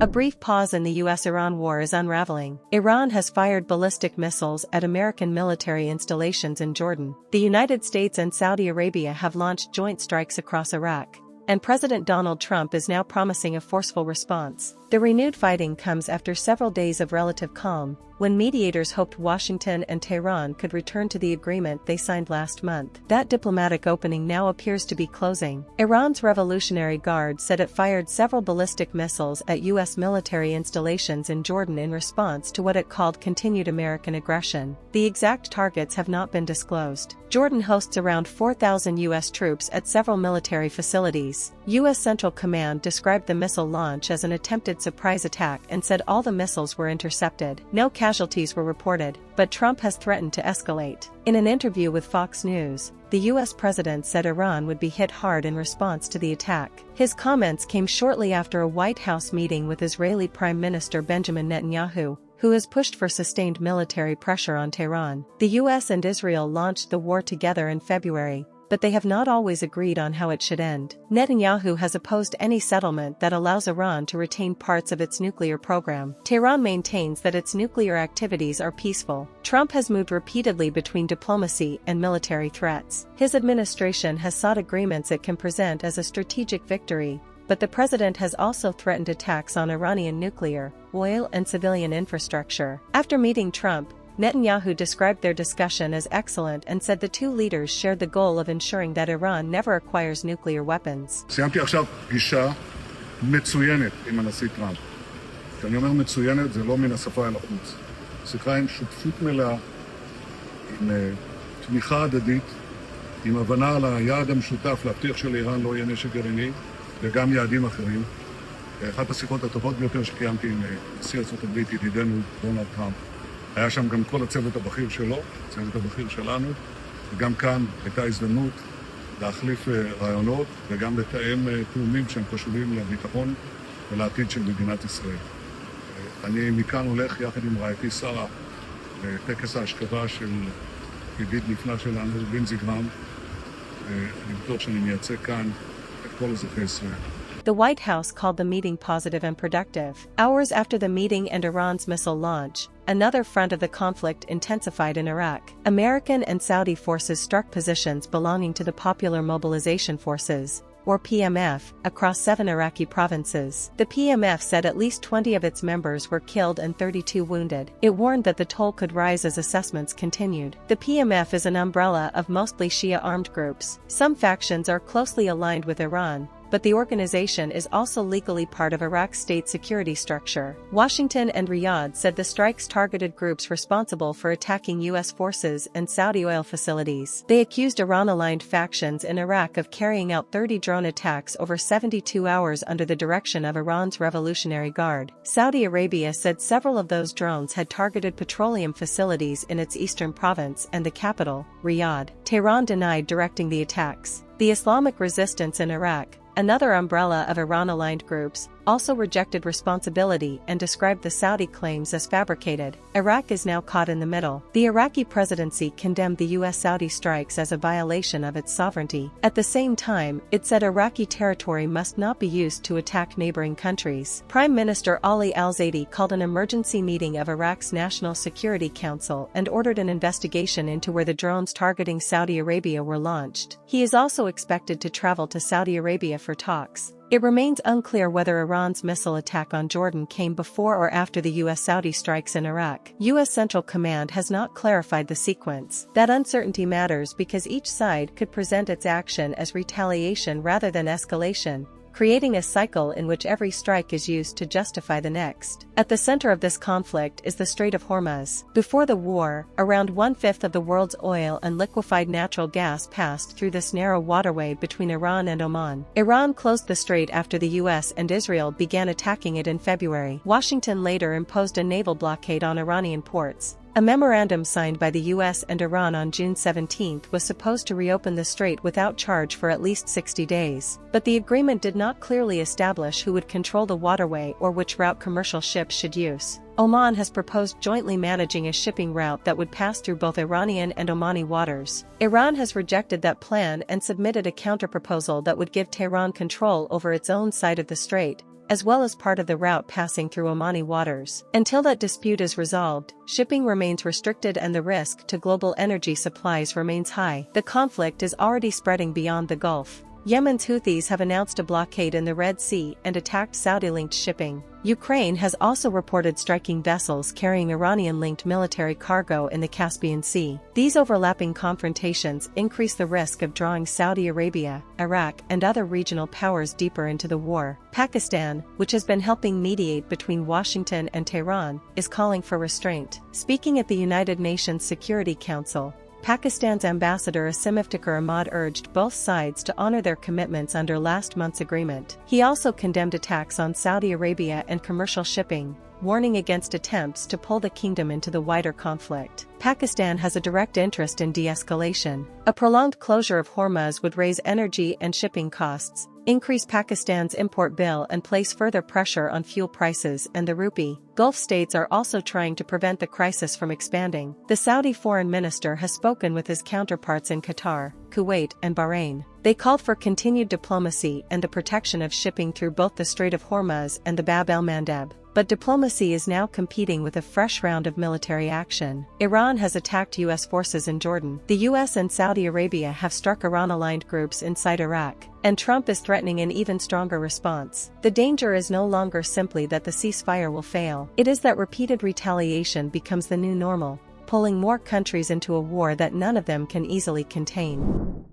A brief pause in the US-Iran war is unraveling. Iran has fired ballistic missiles at American military installations in Jordan. The United States and Saudi Arabia have launched joint strikes across Iraq, and President Donald Trump is now promising a forceful response. The renewed fighting comes after several days of relative calm, when mediators hoped Washington and Tehran could return to the agreement they signed last month. That diplomatic opening now appears to be closing. Iran's Revolutionary Guard said it fired several ballistic missiles at U.S. military installations in Jordan in response to what it called continued American aggression. The exact targets have not been disclosed. Jordan hosts around 4,000 U.S. troops at several military facilities. U.S. Central Command described the missile launch as an attempted surprise attack and said all the missiles were intercepted. No casualties were reported, but Trump has threatened to escalate. In an interview with Fox News, the U.S. president said Iran would be hit hard in response to the attack. His comments came shortly after a White House meeting with Israeli Prime Minister Benjamin Netanyahu, who has pushed for sustained military pressure on Tehran. The U.S. and Israel launched the war together in February, but they have not always agreed on how it should end. Netanyahu has opposed any settlement that allows Iran to retain parts of its nuclear program. Tehran maintains that its nuclear activities are peaceful. Trump has moved repeatedly between diplomacy and military threats. His administration has sought agreements it can present as a strategic victory, but the president has also threatened attacks on Iranian nuclear, oil and civilian infrastructure. After meeting Trump, Netanyahu described their discussion as excellent and said the two leaders shared the goal of ensuring that Iran never acquires nuclear weapons. סיימתי עכשיו פגישה מצוינת עם הנשיא טראמפ. כשאני אומר מצוינת, זה לא מן השפה אל החוץ. שיחה עם שותפות מלאה, עם תמיכה הדדית, עם הבנה על היעד המשותף להבטיח שלאיראן לא יהיה נשק גרעיני, וגם יעדים אחרים. אחת השיחות הטובות ביותר שקיימתי עם נשיא ארצות הברית, ידידנו דונלד טראמפ. היה שם גם כל הצוות הבכיר שלו, הצוות הבכיר שלנו, וגם כאן הייתה הזדמנות להחליף רעיונות וגם לתאם תאומים שהם חשובים לביטחון ולעתיד של מדינת ישראל. אני מכאן הולך יחד עם רעייתי שרה לטקס ההשכבה של ידיד נפלא שלנו, בנזי גרם, ואני בטוח שאני מייצג כאן את כל אזרחי ישראל. The White House called the meeting positive and productive. Hours after the meeting and Iran's missile launch, another front of the conflict intensified in Iraq. American and Saudi forces struck positions belonging to the Popular Mobilisation Forces, or PMF, across 7 Iraqi provinces. The PMF said at least 20 of its members were killed and 32 wounded. It warned that the toll could rise as assessments continued. The PMF is an umbrella of mostly Shia armed groups. Some factions are closely aligned with Iran, but the organization is also legally part of Iraq's state security structure. Washington and Riyadh said the strikes targeted groups responsible for attacking U.S. forces and Saudi oil facilities. They accused Iran-aligned factions in Iraq of carrying out 30 drone attacks over 72 hours under the direction of Iran's Revolutionary Guard. Saudi Arabia said several of those drones had targeted petroleum facilities in its eastern province and the capital, Riyadh. Tehran denied directing the attacks. The Islamic resistance in Iraq, another umbrella of Iran-aligned groups, also rejected responsibility and described the Saudi claims as fabricated. Iraq is now caught in the middle. The Iraqi presidency condemned the U.S.-Saudi strikes as a violation of its sovereignty. At the same time, it said Iraqi territory must not be used to attack neighboring countries. Prime Minister Ali al-Zaidi called an emergency meeting of Iraq's National Security Council and ordered an investigation into where the drones targeting Saudi Arabia were launched. He is also expected to travel to Saudi Arabia for talks. It remains unclear whether Iran's missile attack on Jordan came before or after the U.S.-Saudi strikes in Iraq. U.S. Central Command has not clarified the sequence. That uncertainty matters because each side could present its action as retaliation rather than escalation, creating a cycle in which every strike is used to justify the next. At the center of this conflict is the Strait of Hormuz. Before the war, around 1/5 of the world's oil and liquefied natural gas passed through this narrow waterway between Iran and Oman. Iran closed the strait after the US and Israel began attacking it in February. Washington later imposed a naval blockade on Iranian ports. A memorandum signed by the US and Iran on June 17 was supposed to reopen the strait without charge for at least 60 days, but the agreement did not clearly establish who would control the waterway or which route commercial ships should use. Oman has proposed jointly managing a shipping route that would pass through both Iranian and Omani waters. Iran has rejected that plan and submitted a counterproposal that would give Tehran control over its own side of the strait, as well as part of the route passing through Omani waters. Until that dispute is resolved, shipping remains restricted and the risk to global energy supplies remains high. The conflict is already spreading beyond the Gulf. Yemen's Houthis have announced a blockade in the Red Sea and attacked Saudi-linked shipping. Ukraine has also reported striking vessels carrying Iranian-linked military cargo in the Caspian Sea. These overlapping confrontations increase the risk of drawing Saudi Arabia, Iraq, and other regional powers deeper into the war. Pakistan, which has been helping mediate between Washington and Tehran, is calling for restraint. Speaking at the United Nations Security Council, Pakistan's ambassador Asim Iftikhar Ahmad urged both sides to honor their commitments under last month's agreement. He also condemned attacks on Saudi Arabia and commercial shipping, warning against attempts to pull the kingdom into the wider conflict. Pakistan has a direct interest in de-escalation. A prolonged closure of Hormuz would raise energy and shipping costs, increase Pakistan's import bill and place further pressure on fuel prices and the rupee. Gulf states are also trying to prevent the crisis from expanding. The Saudi foreign minister has spoken with his counterparts in Qatar, Kuwait, and Bahrain. They called for continued diplomacy and the protection of shipping through both the Strait of Hormuz and the Bab el-Mandeb. But diplomacy is now competing with a fresh round of military action. Iran has attacked U.S. forces in Jordan. The U.S. and Saudi Arabia have struck Iran-aligned groups inside Iraq, and Trump is threatening an even stronger response. The danger is no longer simply that the ceasefire will fail. It is that repeated retaliation becomes the new normal, pulling more countries into a war that none of them can easily contain.